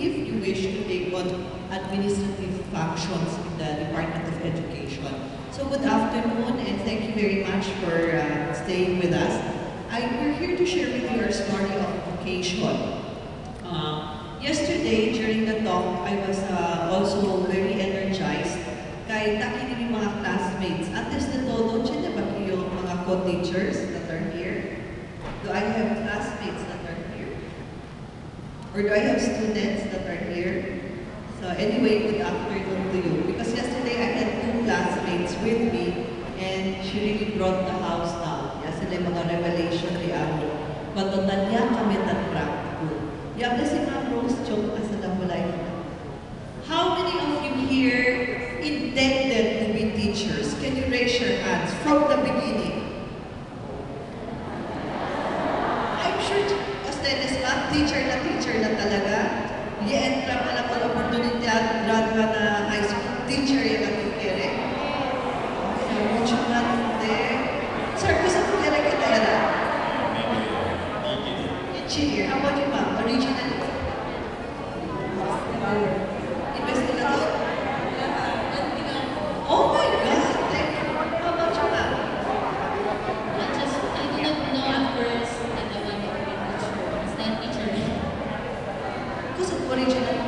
if you wish to take on administrative functions in the Department of Education. So good afternoon and thank you very much for staying with us. We're here to share with you our story of vocation. Yesterday, during the talk, I was also very energized kahit nakikinig yung mga classmates. Antes na todo, na ba yung mga co-teachers that are here? Do I have classmates that are here? Or do I have students that are here? So anyway, good afternoon to you. Because yesterday I had two classmates with me and she really brought the house down. Yan sila yung mga revelation ni Amo. Matotalya kami at practical. Yan na si Ma'am Rose Chong as na mulay. How many of you here intended to be teachers? Can you raise your hands from the beginning? I'm sure ustedes ma'am, teacher na talaga. I-entra ka na pala opportunity at graduate na high school teacher yung nagkukere. Mucho na there. Sir, gusto ko kaya kita yara? Engineer. How about you ma'am? Originally? Investigator? Oh my God! Thank you. How about you ma'am? I did not know at first that I wanted to be a teacher. Is that teacher? Because of original